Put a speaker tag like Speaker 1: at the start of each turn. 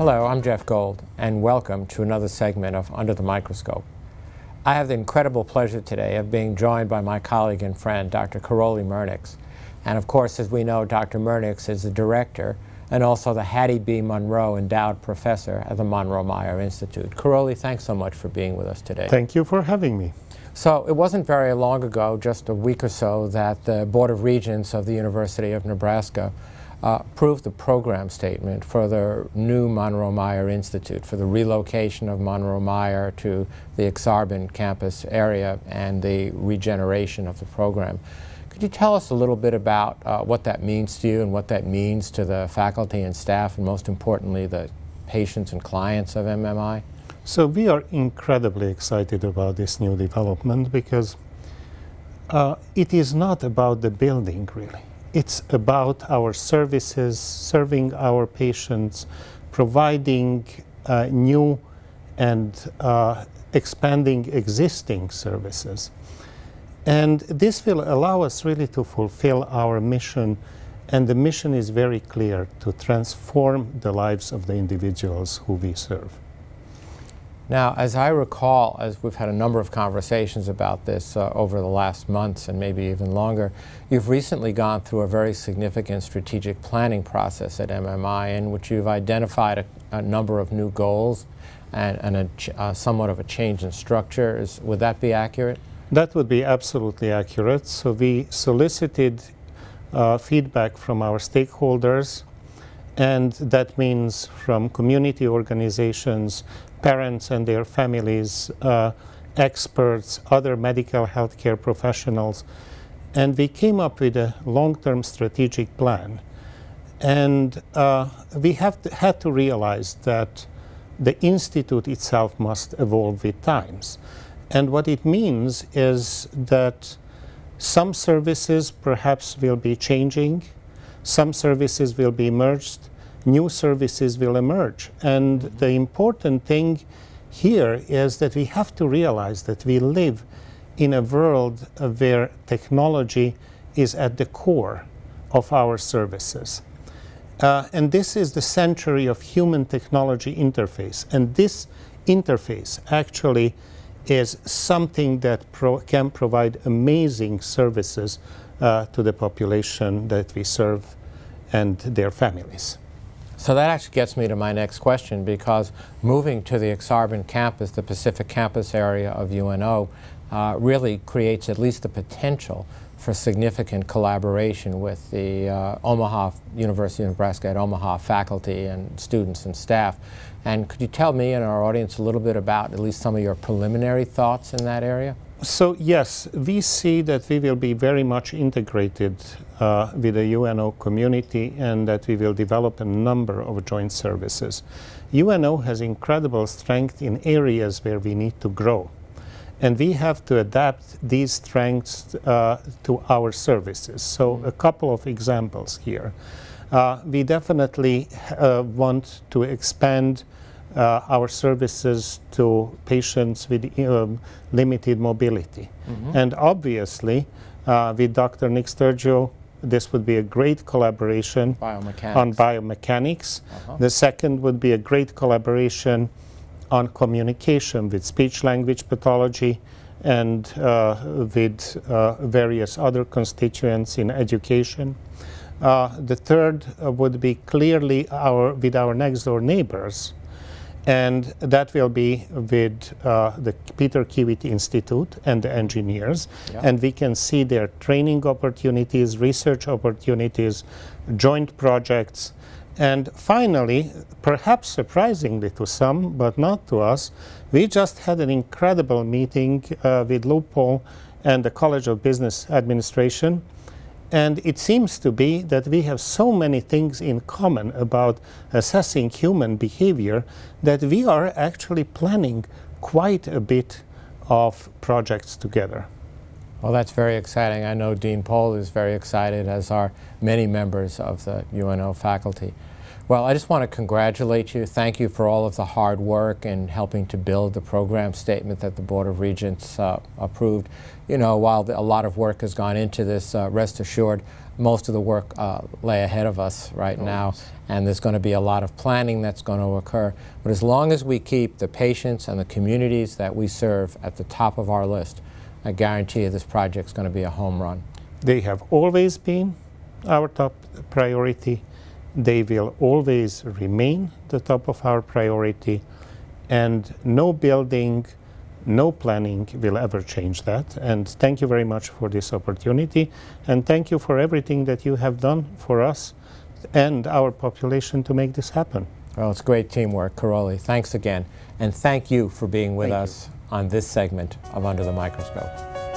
Speaker 1: Hello, I'm Jeff Gold, and welcome to another segment of Under the Microscope. I have the incredible pleasure today of being joined by my colleague and friend, Dr. Karoli Mrnix. And of course, as we know, Dr. Mrnix is the director and also the Hattie B. Monroe Endowed Professor at the Monroe Meyer Institute. Karoli, thanks so much for being with us today.
Speaker 2: Thank you for having me.
Speaker 1: So it wasn't very long ago, just a week or so, that the Board of Regents of the University of Nebraska approved the program statement for the new Monroe Meyer Institute, for the relocation of Monroe Meyer to the Ak-Sar-Ben campus area and the regeneration of the program. Could you tell us a little bit about what that means to you and what that means to the faculty and staff, and most importantly, the patients and clients of MMI?
Speaker 2: So we are incredibly excited about this new development because it is not about the building, really. It's about our services, serving our patients, providing new and expanding existing services. And this will allow us really to fulfill our mission, and the mission is very clear: to transform the lives of the individuals who we serve.
Speaker 1: Now, as I recall, as we've had a number of conversations about this over the last months and maybe even longer, you've recently gone through a very significant strategic planning process at MMI in which you've identified a number of new goals and somewhat of a change in structure. Would that be accurate?
Speaker 2: That would be absolutely accurate. So we solicited feedback from our stakeholders, and that means from community organizations, parents and their families, experts, other medical healthcare professionals, and we came up with a long-term strategic plan. And we had to realize that the institute itself must evolve with times. And what it means is that some services perhaps will be changing, some services will be merged, new services will emerge. And the important thing here is that we have to realize that we live in a world where technology is at the core of our services. And this is the century of human-technology interface. And this interface actually is something that can provide amazing services to the population that we serve and their families.
Speaker 1: So that actually gets me to my next question, because moving to the Ak-Sar-Ben campus, the Pacific campus area of UNO, really creates at least the potential for significant collaboration with the University of Nebraska at Omaha faculty and students and staff. And could you tell me and our audience a little bit about at least some of your preliminary thoughts in that area?
Speaker 2: So yes, we see that we will be very much integrated with the UNO community, and that we will develop a number of joint services. UNO has incredible strength in areas where we need to grow, and we have to adapt these strengths to our services. So a couple of examples here. We definitely want to expand our services to patients with limited mobility. And obviously, with Dr. Nick Sturgio, this would be a great collaboration on biomechanics. The second would be a great collaboration on communication with speech-language pathology and with various other constituents in education. The third would be clearly with our next-door neighbors, and that will be with the Peter Kiewit Institute and the engineers. And we can see their training opportunities, research opportunities, joint projects. And finally, perhaps surprisingly to some, but not to us, we just had an incredible meeting with Lou Paul and the College of Business Administration. And it seems to be that we have so many things in common about assessing human behavior that we are actually planning quite a bit of projects together.
Speaker 1: Well, that's very exciting. I know Dean Pohl is very excited, as are many members of the UNO faculty. Well, I just want to congratulate you. Thank you for all of the hard work in helping to build the program statement that the Board of Regents approved. You know, while a lot of work has gone into this, rest assured, most of the work lay ahead of us right now, and there's going to be a lot of planning that's going to occur. But as long as we keep the patients and the communities that we serve at the top of our list, I guarantee you this project's going to be a home run.
Speaker 2: They have always been our top priority. They will always remain the top of our priority, and no building, no planning will ever change that. And thank you very much for this opportunity, and thank you for everything that you have done for us and our population to make this happen.
Speaker 1: Well, it's great teamwork, Karoli. Thanks again, and thank you for being with us on this segment of Under the Microscope.